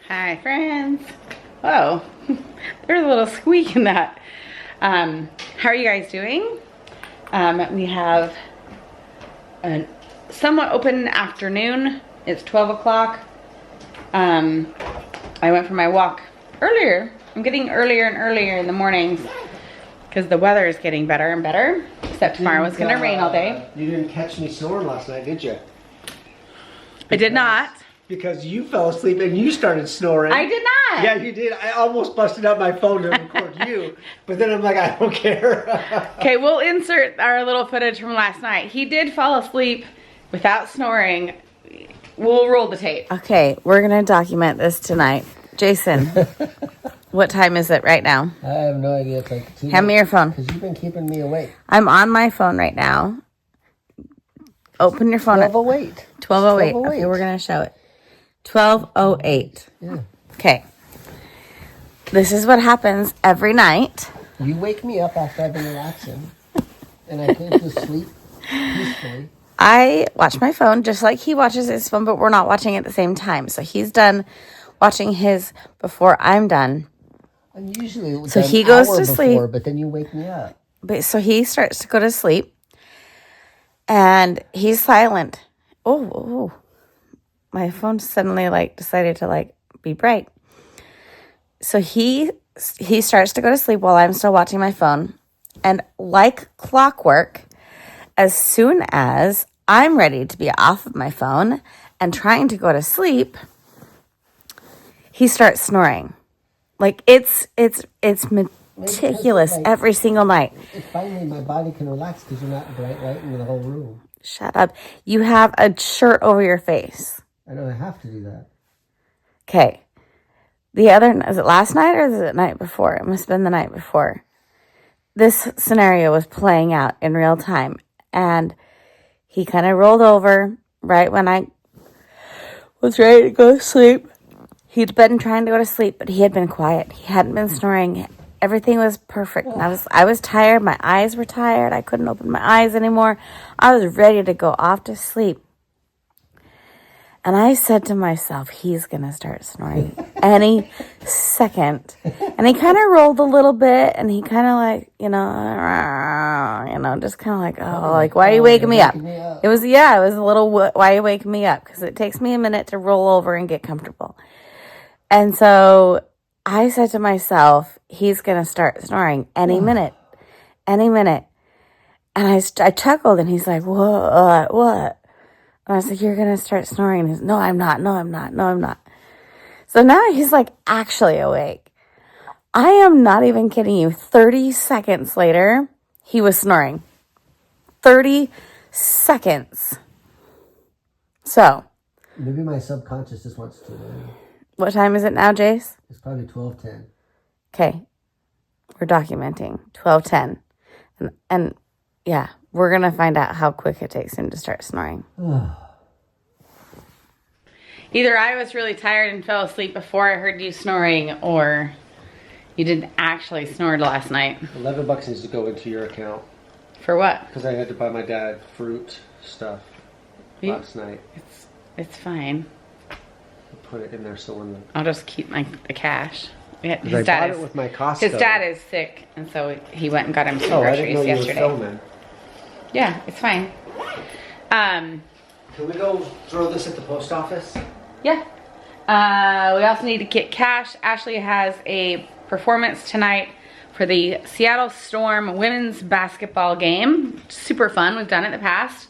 Hi, friends. Oh, there's a little squeak in that. How are you guys doing? We have a somewhat open afternoon. It's 12 o'clock. I went for my walk earlier. I'm getting earlier and earlier in the mornings because the weather is getting better and better. Except tomorrow it's going to rain all day. You didn't catch me snoring last night, did you? I did not. Because you fell asleep and you started snoring. I did not. Yeah, you did. I almost busted out my phone to record you, but then I'm like, I don't care. Okay, we'll insert our little footage from last night. He did fall asleep without snoring. We'll roll the tape. Okay, we're gonna document this tonight. Jason, what time is it right now? I have no idea. It's like hand me your phone. Because you've been keeping me awake. I'm on my phone right now. Open your phone. 12:08. 12:08. Okay, we're gonna show it. 12:08. Yeah. Okay. This is what happens every night. You wake me up after I've been relaxing, and I can't just sleep peacefully. I watch my phone just like he watches his phone, but we're not watching at the same time. So he's done watching his before I'm done. And usually, so he goes to sleep, but then you wake me up. But so he starts to go to sleep, and he's silent. Oh. My phone suddenly decided to be bright. So he starts to go to sleep while I'm still watching my phone. And like clockwork, as soon as I'm ready to be off of my phone and trying to go to sleep, he starts snoring. It's meticulous every single night. Finally, my body can relax because you're not bright light in the whole room. Shut up. You have a shirt over your face. I don't have to do that. Okay. Is it last night or is it the night before? It must have been the night before. This scenario was playing out in real time. And he kind of rolled over right when I was ready to go to sleep. He'd been trying to go to sleep, but he had been quiet. He hadn't been snoring. Everything was perfect. And I was tired. My eyes were tired. I couldn't open my eyes anymore. I was ready to go off to sleep. And I said to myself, he's going to start snoring any second. And he kind of rolled a little bit, and he kind of just kind of why are you waking me up? It was a little, why are you waking me up? Because it takes me a minute to roll over and get comfortable. And so I said to myself, he's going to start snoring any minute. And I chuckled, and he's like, what? And I was like, you're going to start snoring. And he's, no, I'm not. So now he's actually awake. I am not even kidding you. 30 seconds later, he was snoring. 30 seconds. So. Maybe my subconscious just wants to learn. What time is it now, Jace? It's probably 12:10. Okay. We're documenting 12:10. And yeah. We're going to find out how quick it takes him to start snoring. Either I was really tired and fell asleep before I heard you snoring, or you didn't actually snore last night. $11 needs to go into your account. For what? Because I had to buy my dad fruit stuff last night. It's fine. I put it in there so when I'll just keep the cash. His dad with my Costco. His dad is sick, and so he went and got him some groceries yesterday. You were filming. Yeah, it's fine. Can we go throw this at the post office? Yeah. We also need to get cash. Ashley has a performance tonight for the Seattle Storm women's basketball game. Super fun. We've done it in the past.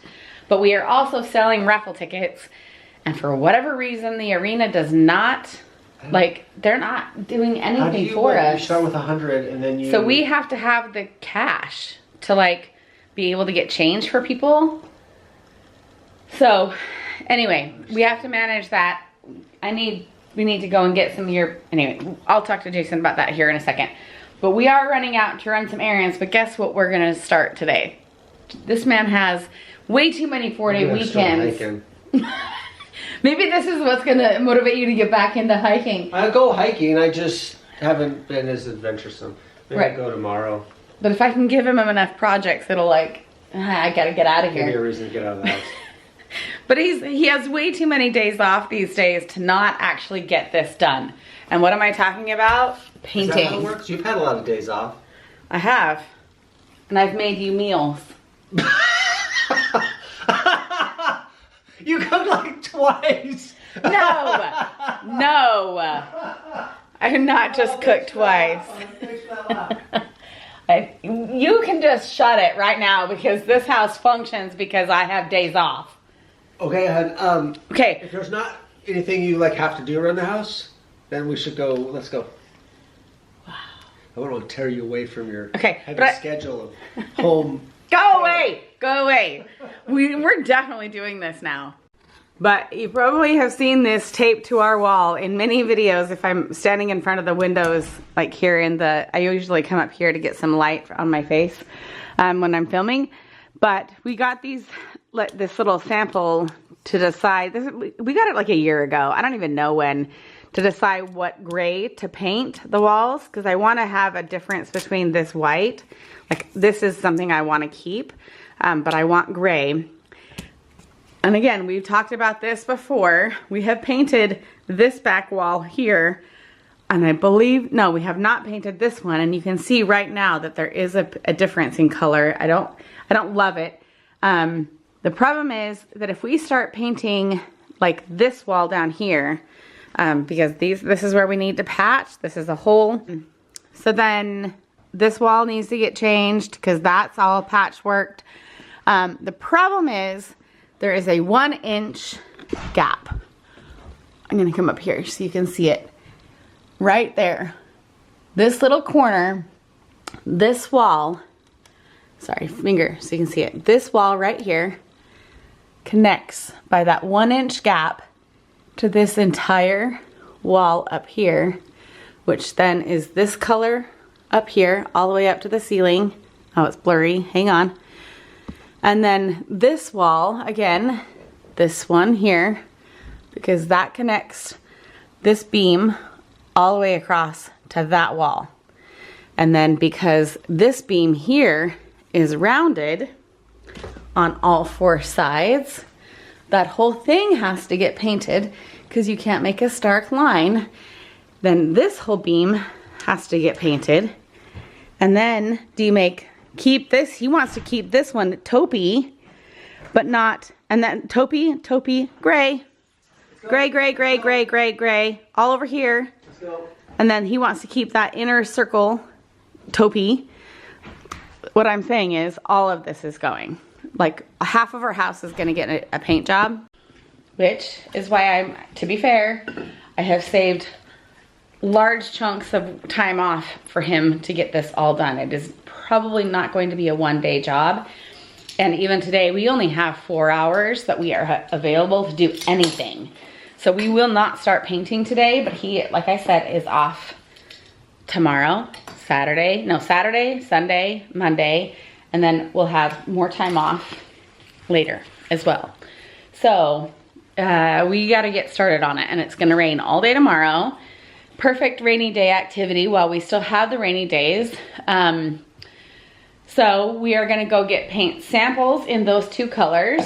But we are also selling raffle tickets. And for whatever reason, the arena does not, they're not doing anything for us. You start with 100 and then you... So we have to have the cash to, be able to get change for people. So anyway, we have to manage that. We need to go and get some of your, anyway, I'll talk to Jason about that here in a second. But we are running out to run some errands, but guess what we're going to start today? This man has way too many 4-day weekends. Maybe this is what's going to motivate you to get back into hiking. I go hiking, I just haven't been as adventuresome. Maybe I'll go tomorrow. But if I can give him enough projects, it'll I gotta get out of here. Give me a reason to get out of the house. But he has way too many days off these days to not actually get this done. And what am I talking about? Painting. Is that how it works? You've had a lot of days off. I have. And I've made you meals. You cooked like twice. No. No. I have not just cooked twice. You can just shut it right now because this house functions because I have days off. Okay, hon. Okay. If there's not anything you like have to do around the house, then we should go. Let's go. Wow. I don't want to tear you away from your heavy schedule of home. Go away! Go away! We're definitely doing this now. But you probably have seen this taped to our wall in many videos if I'm standing in front of the windows, like here I usually come up here to get some light on my face when I'm filming. But we got this little sample to decide, we got it like a year ago, I don't even know when, to decide what gray to paint the walls, because I want to have a difference between this white, like this is something I want to keep, but I want gray. And again, we've talked about this before. We have painted this back wall here, and I believe, no, we have not painted this one, and you can see right now that there is a difference in color. I don't love it. The problem is that if we start painting like this wall down here, because this is where we need to patch, this is a hole. So then this wall needs to get changed because that's all patchworked. The problem is there is a 1-inch gap. I'm gonna come up here so you can see it. Right there. This little corner, this wall, sorry, finger so you can see it. This wall right here connects by that 1-inch gap to this entire wall up here, which then is this color up here all the way up to the ceiling. Oh, it's blurry, hang on. And then this wall, again, this one here, because that connects this beam all the way across to that wall. And then because this beam here is rounded on all 4 sides, that whole thing has to get painted because you can't make a stark line. Then this whole beam has to get painted. And then keep this, he wants to keep this one taupey, but not, and then taupey, gray, gray, all over here. Let's go. And then he wants to keep that inner circle taupey. What I'm saying is all of this is going. Like half of our house is gonna get a paint job, which is why to be fair, I have saved large chunks of time off for him to get this all done. It is probably not going to be a 1-day job. And even today, we only have 4 hours that we are available to do anything. So we will not start painting today, but he, like I said, is off tomorrow, Saturday, Sunday, Monday, and then we'll have more time off later as well. So we gotta get started on it, and it's gonna rain all day tomorrow. Perfect rainy day activity while we still have the rainy days. So we are gonna go get paint samples in those 2 colors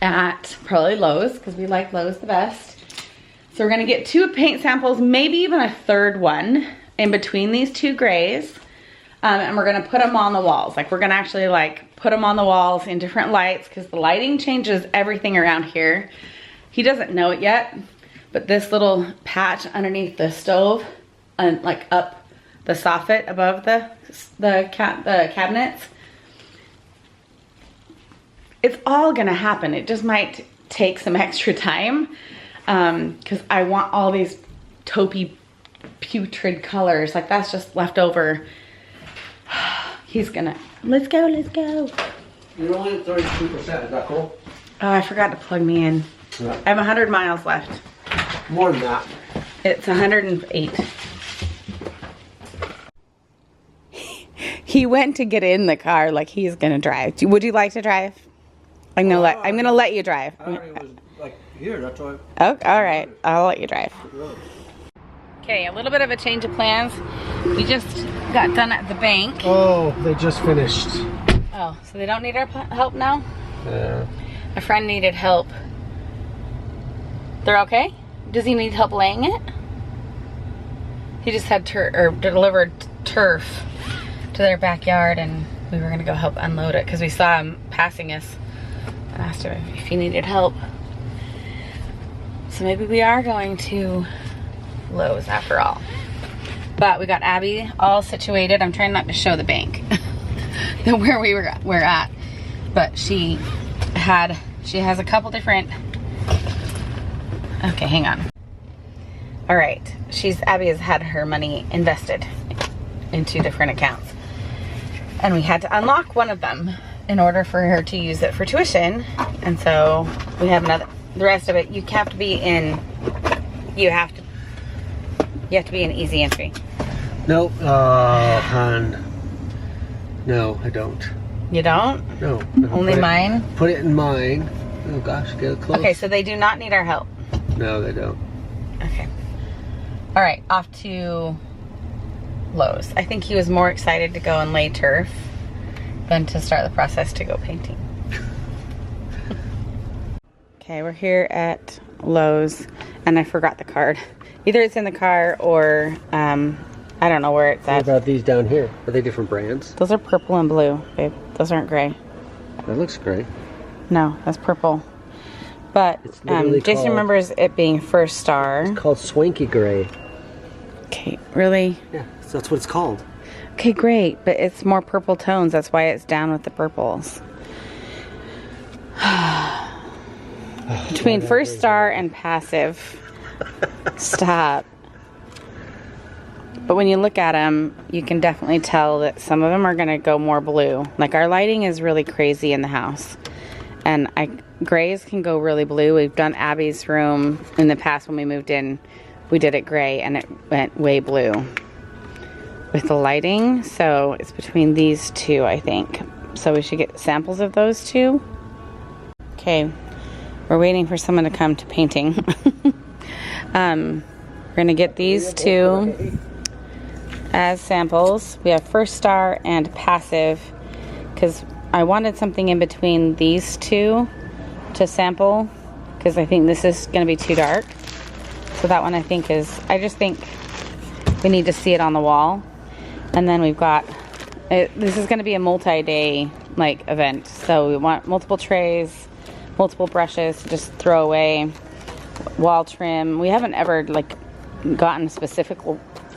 at probably Lowe's, because we like Lowe's the best. So we're gonna get 2 paint samples, maybe even a 3rd one in between these 2 grays. And we're gonna put them on the walls. Like we're gonna actually like put them on the walls in different lights because the lighting changes everything around here. He doesn't know it yet, but this little patch underneath the stove and like up the soffit above the cabinets, it's all gonna happen. It just might take some extra time because I want all these taupey putrid colors. Like that's just left over. He's gonna, let's go. You're only at 32%, is that cool? Oh, I forgot to plug me in. Yeah. I have 100 miles left. More than that. It's 108. He went to get in the car like he's gonna drive. Would you like to drive? I'm gonna let you drive. I already was like here, that's why. Oh, all right. I'll let you drive. Okay, a little bit of a change of plans. We just got done at the bank. Oh, they just finished. Oh, so they don't need our help now? Yeah. A friend needed help. They're okay? Does he need help laying it? He just had delivered turf to their backyard, and we were gonna go help unload it because we saw him passing us. I asked him if he needed help. So maybe we are going to Lowe's after all. But we got Abby all situated. I'm trying not to show the bank where we're at. But she has a couple different, okay, hang on. All right, Abby has had her money invested in 2 different accounts. And we had to unlock one of them in order for her to use it for tuition. And so we have the rest of it, you have to be in easy entry. No, hon. No, I don't. You don't? No. Only mine? Put it in mine. Oh gosh, get it close. Okay, so they do not need our help. No, they don't. Okay. All right, off to Lowe's. I think he was more excited to go and lay turf than to start the process to go painting. Okay, we're here at Lowe's, and I forgot the card. Either it's in the car or I don't know where it's at. What about these down here? Are they different brands? Those are purple and blue, babe. Those aren't gray. That looks gray. No, that's purple. But Jason remembers it being First Star. It's called Swanky Gray. Okay, really? Yeah, so that's what it's called. Okay, great, but it's more purple tones. That's why it's down with the purples. Between First Star and Passive. Stop. But when you look at them, you can definitely tell that some of them are going to go more blue. Like our lighting is really crazy in the house. And grays can go really blue. We've done Abby's room in the past when we moved in. We did it gray and it went way blue with the lighting. So it's between these 2, I think. So we should get samples of those 2. Okay, we're waiting for someone to come to painting. We're gonna get these 2 as samples. We have First Star and Passive because I wanted something in between these 2 to sample because I think this is gonna be too dark. So that one I just think we need to see it on the wall. And then we've got, this is gonna be a multi-day event. So we want multiple trays, multiple brushes to just throw away, wall trim. We haven't ever gotten specific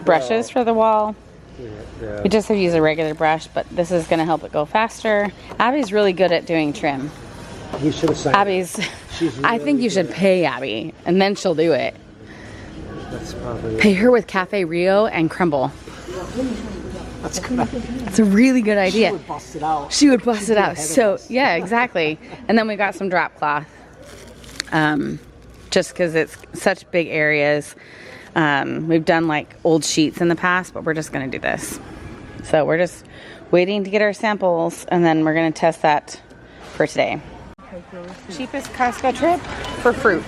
brushes for the wall. Yeah. We just have used a regular brush, but this is gonna help it go faster. Abby's really good at doing trim. You should have signed Abby's, really I think you should pay Abby, and then she'll do it. That's probably Pay her with Cafe Rio and Crumble. That's good. It's a really good idea. She would bust it out. She would bust it out. So, yeah, exactly. And then we got some drop cloth. Just because it's such big areas. We've done old sheets in the past, but we're just going to do this. So we're just waiting to get our samples, and then we're going to test that for today. Cheapest Costco trip for fruit.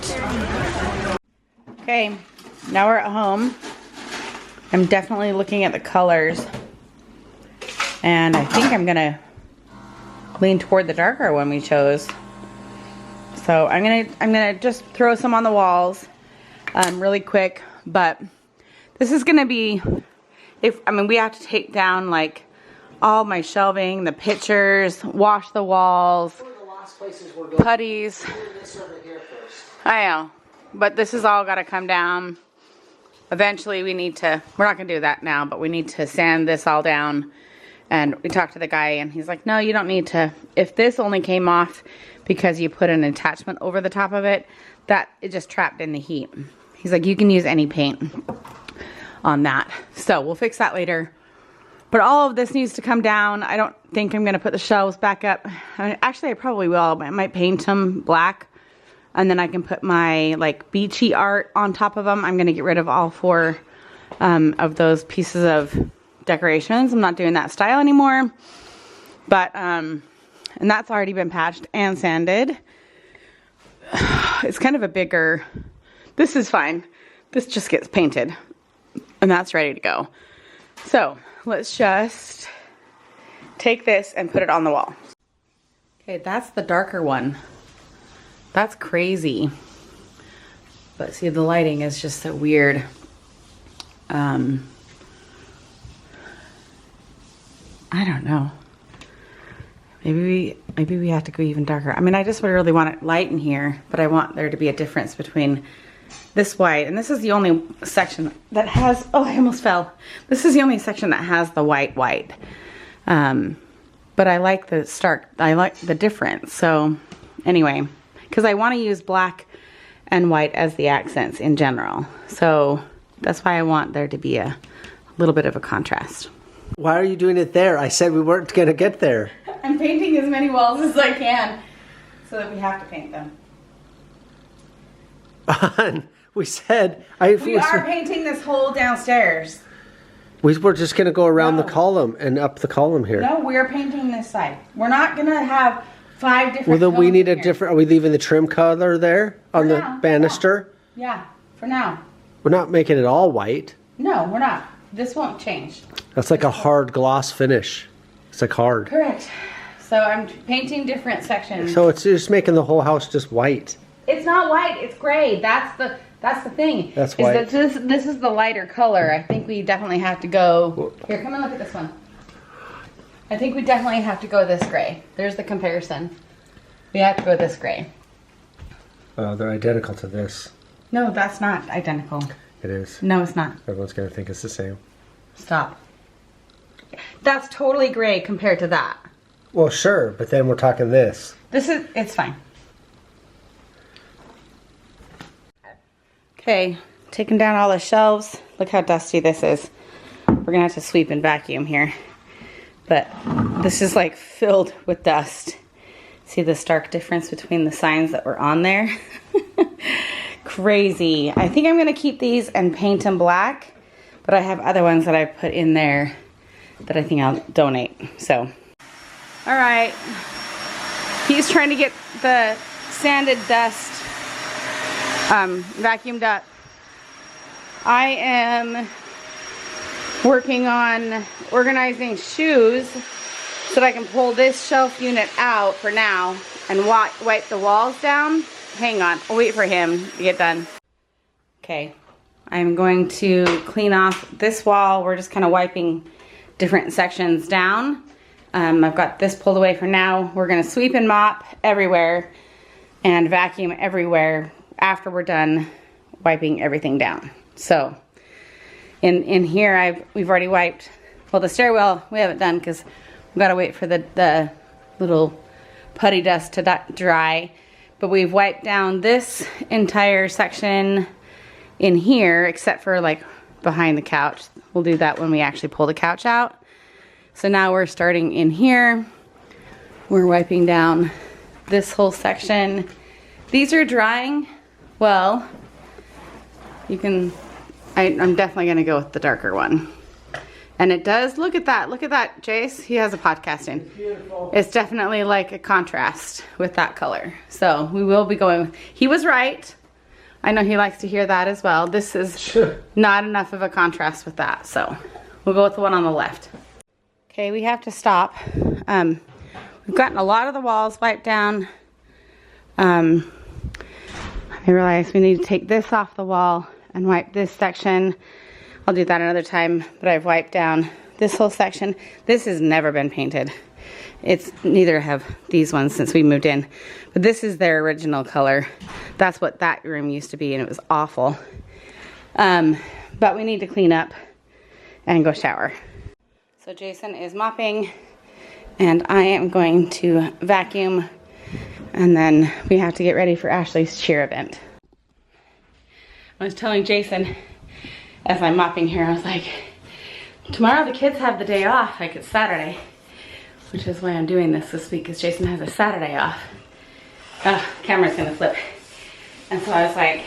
Okay, now we're at home. I'm definitely looking at the colors, and I think I'm gonna lean toward the darker one we chose. So I'm gonna just throw some on the walls, really quick. But this is gonna be, we have to take down all my shelving, the pictures, wash the walls, putties. I know, but this has all got to come down. Eventually we're not gonna do that now, but we need to sand this all down. And we talked to the guy and he's like, no, you don't need to. If this only came off because you put an attachment over the top of it, that it just trapped in the heat. He's like, you can use any paint on that. So we'll fix that later. But all of this needs to come down. I don't think I'm gonna put the shelves back up. Actually, I probably will. I might paint them black. And then I can put my beachy art on top of them. I'm gonna get rid of all 4 of those pieces of decorations. I'm not doing that style anymore. But, and that's already been patched and sanded. It's kind of a bigger, this is fine. This just gets painted and that's ready to go. So let's just take this and put it on the wall. Okay, that's the darker one. That's crazy. But see, the lighting is just so weird. I don't know. Maybe we have to go even darker. I mean, I just would really want it light in here, but I want there to be a difference between this white, and this is the only section that has, oh, I almost fell. This is the only section that has the white. But I like the stark, I like the difference. So anyway, because I want to use black and white as the accents in general. So that's why I want there to be a little bit of a contrast. Why are you doing it there? I said we weren't going to get there. I'm painting as many walls as I can so that we have to paint them. We said... We are painting this whole downstairs. We were just going to go around the column and up the column here. No, we're painting this side. We're not going to have 5 different Well, then we need a here. different... Are we leaving the trim color there on the banister? Yeah, for now. We're not making it all white. No, we're not. This won't change. That's like a hard gloss finish. It's like hard. Correct. So I'm painting different sections. So it's just making the whole house just white. It's not white, it's gray. That's the thing. That's white. This is the lighter color. I think we definitely have to go... Here, come and look at this one. I think we definitely have to go this gray. There's the comparison. We have to go this gray. Oh, they're identical to this. No, that's not identical. It is. No, it's not. Everyone's going to think it's the same. Stop. That's totally gray compared to that. Well, sure, but then we're talking this. It's fine. Okay, taking down all the shelves. Look how dusty this is. We're gonna have to sweep and vacuum here. But this is like filled with dust. See the stark difference between the signs that were on there? Crazy. I think I'm gonna keep these and paint them black, but I have other ones that I put in there that I think I'll donate, so. All right, he's trying to get the sanded dust vacuumed up. I am working on organizing shoes so that I can pull this shelf unit out for now and wipe the walls down. Hang on, I'll wait for him to get done. Okay, I'm going to clean off this wall. We're just kind of wiping different sections down. I've got this pulled away for now. We're gonna sweep and mop everywhere and vacuum everywhere after we're done wiping everything down. So in here we've already wiped, well, the stairwell we haven't done because we've got to wait for the little putty dust to dry, but we've wiped down this entire section in here except for like behind the couch. We'll do that when we actually pull the couch out. So now we're starting in here. We're wiping down this whole section. These are drying well. You can, I'm definitely gonna go with the darker one. And it does, look at that, Jace. He has a podcasting. It's beautiful. It's definitely like a contrast with that color. So we will be going, he was right. I know he likes to hear that as well. This is not enough of a contrast with that. So we'll go with the one on the left. Okay, we have to stop. We've gotten a lot of the walls wiped down. I realized we need to take this off the wall and wipe this section. I'll do that another time, but I've wiped down this whole section. This has never been painted. It's neither have these ones since we moved in, but this is their original color. That's what that room used to be, and it was awful. But we need to clean up and go shower. So Jason is mopping, and I am going to vacuum, and then we have to get ready for Ashley's cheer event. I was telling Jason, as I'm mopping here, I was like, tomorrow the kids have the day off, like it's Saturday, which is why I'm doing this week, because Jason has a Saturday off. Oh, camera's gonna flip. And so I was like,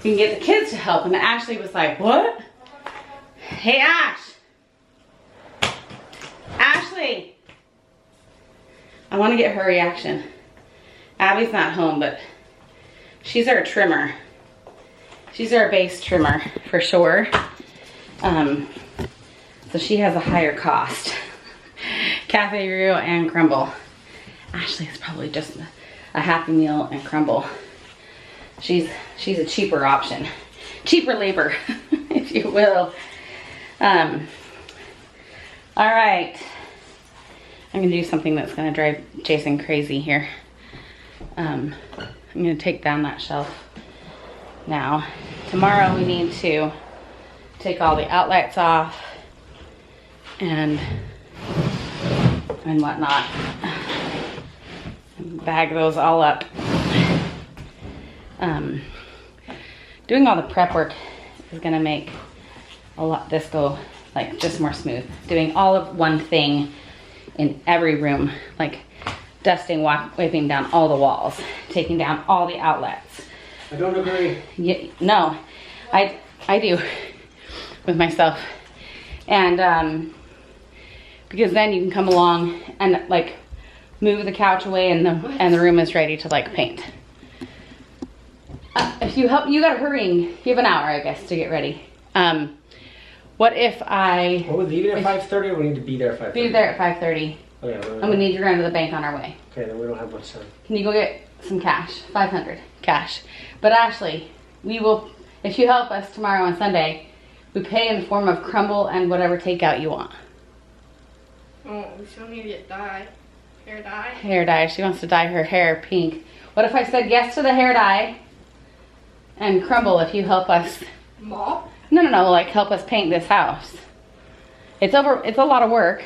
you can get the kids to help, and Ashley was like, what? Hey, Ash. Ashley. I want to get her reaction. Abby's not home, but she's our trimmer. She's our base trimmer for sure. So she has a higher cost. Cafe Rio and Crumble. Ashley is probably just a Happy Meal and crumble. She's a cheaper option. Cheaper labor, if you will. All right. I'm gonna do something that's gonna drive Jason crazy here. I'm gonna take down that shelf now. Tomorrow we need to take all the outlets off and whatnot. Bag those all up. Doing all the prep work is gonna make this go like just more smooth. Doing all of one thing in every room, like dusting, wiping down all the walls, taking down all the outlets. I don't agree. Yeah, no, I do with myself. And because then you can come along and like move the couch away and the room is ready to like paint. If you help, you gotta hurry. You have an hour, I guess, to get ready. What if I... Well, we're leaving at 5:30 or we need to be there at 5:30? Be there at 5:30. Oh, yeah, And we need to run to the bank on our way. Okay, then we don't have much time. Can you go get some cash? 500 cash. But Ashley, we will, if you help us tomorrow and Sunday, we pay in the form of crumble and whatever takeout you want. Oh, we still need to get dye. Hair dye? Hair dye. She wants to dye her hair pink. What if I said yes to the hair dye and crumble if you help us? Mop? No, like help us paint this house. It's a lot of work.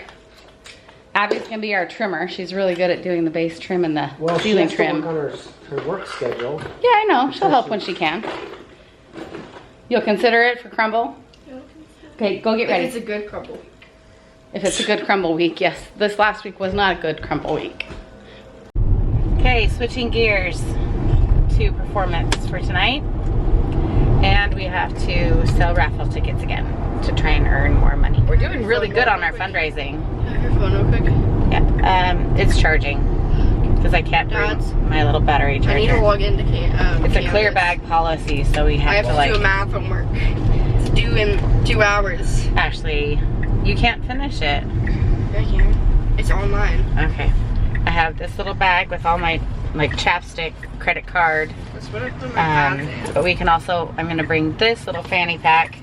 Abby's gonna be our trimmer. She's really good at doing the base trim and the ceiling trim. Well, she has to work on her work schedule. Yeah, I know. She'll help when she can. You'll consider it for crumble? Okay, go get ready. If it's a good crumble. If it's a good crumble week, yes. This last week was not a good crumble week. Okay, switching gears to performance for tonight. And we have to sell raffle tickets again to try and earn more money. We're doing really good on our fundraising. Can I have your phone real quick? Yeah, it's charging because I can't bring my little battery charger. I need to log into It's a clear bag policy, so we have to like... do a math homework. It's due in 2 hours. Ashley, you can't finish it. I can. It's online. Okay. I have this little bag with all my like chapstick, credit card. That's what I put my But we can also, I'm gonna bring this little fanny pack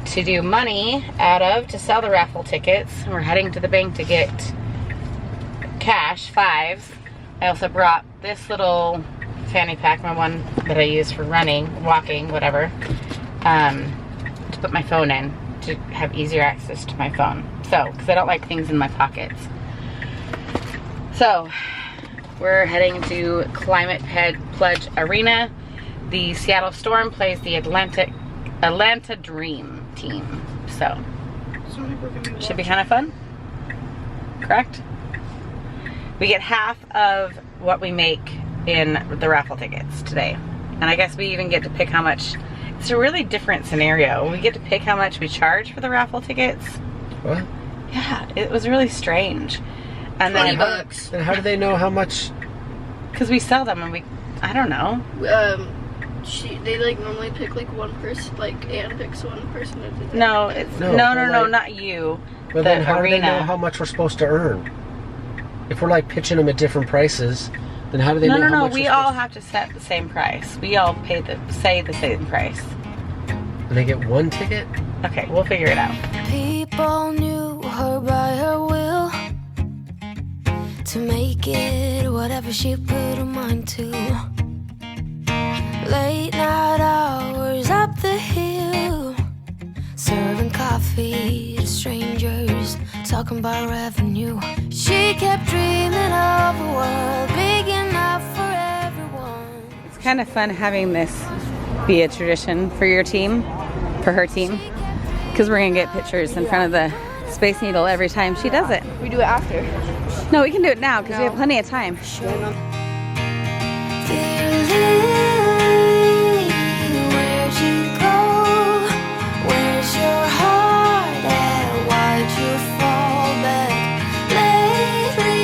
to do money out of to sell the raffle tickets. We're heading to the bank to get cash, 5s. I also brought this little fanny pack, my one that I use for running, walking, whatever, to put my phone in to have easier access to my phone. So, because I don't like things in my pockets. So, we're heading to Climate Pledge Arena. The Seattle Storm plays the Atlanta Dream team. So, should be kind of fun. Correct? We get half of what we make in the raffle tickets today. And I guess we even get to pick how much. It's a really different scenario. We get to pick how much we charge for the raffle tickets. What? Yeah, it was really strange. And then $20. Then how do they know how much? Because we sell them and I don't know. They like normally pick like one person, like Anne picks one person to do that. No, it's no, not you. Well, then how do they know how much we're supposed to earn? If we're like pitching them at different prices, then how do they know how much? We all have to set the same price. We all say the same price. And they get one ticket? Okay, we'll figure it out. People knew her by her will to make it whatever she put her mind to. Late night hours up the hill, serving coffee to strangers, talking about revenue. She kept dreaming of a world big enough for everyone. It's kind of fun having this be a tradition for your team, for her team, because we're gonna get pictures in front of the Space Needle every time she does it. We do it after. No, we can do it now because we have plenty of time. Where'd you go? Where's your heart at? Why'd you fall back lately?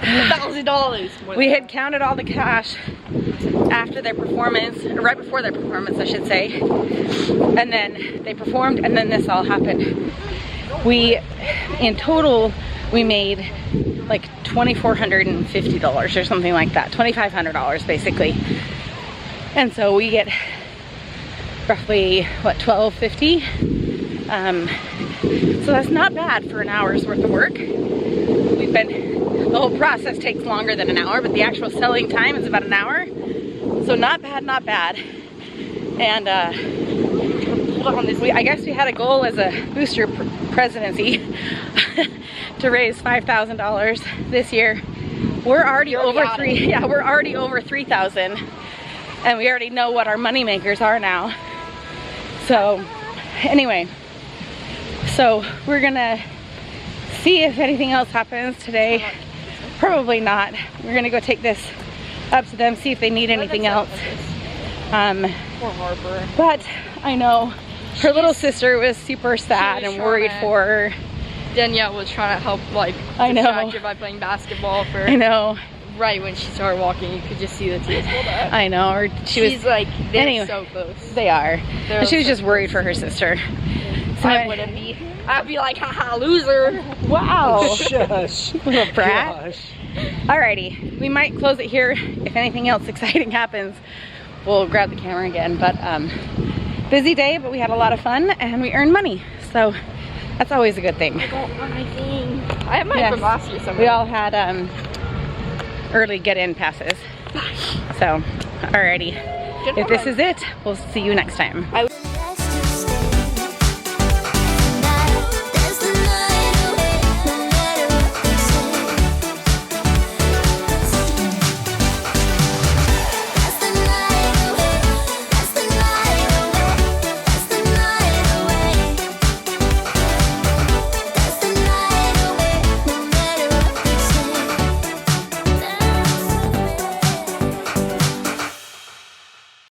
$1,000. We had counted all the cash after their performance, or right before their performance, I should say. And then they performed, and then this all happened. In total, we made like $2,450 or something like that. $2,500 basically. And so we get roughly, what, $1,250? So that's not bad for an hour's worth of work. The whole process takes longer than an hour, but the actual selling time is about an hour. So not bad, not bad. And I guess we had a goal as a booster presidency to raise $5,000 this year. We're already over we're already over 3,000, and we already know what our money makers are now. So anyway, so we're gonna see if anything else happens today. Probably not. We're gonna go take this up to them, see if they need anything else. Poor Harper. But I know her little sister was super sad and worried for her. Danielle was trying to help, like, distract her by playing basketball for. I know. Right when she started walking, you could just see the tears roll up. I know. Or she's like, they're anyway, so close. They are. And she was just worried for her sister. So I wouldn't be. I'd be like, haha, loser. Wow. Shush. Little brat. Gosh. Alrighty. We might close it here. If anything else exciting happens, we'll grab the camera again. But busy day, but we had a lot of fun and we earned money. So that's always a good thing. I don't want my thing. I have mine from last year somewhere. We all had early get-in passes. So, alrighty. If this is it, we'll see you next time.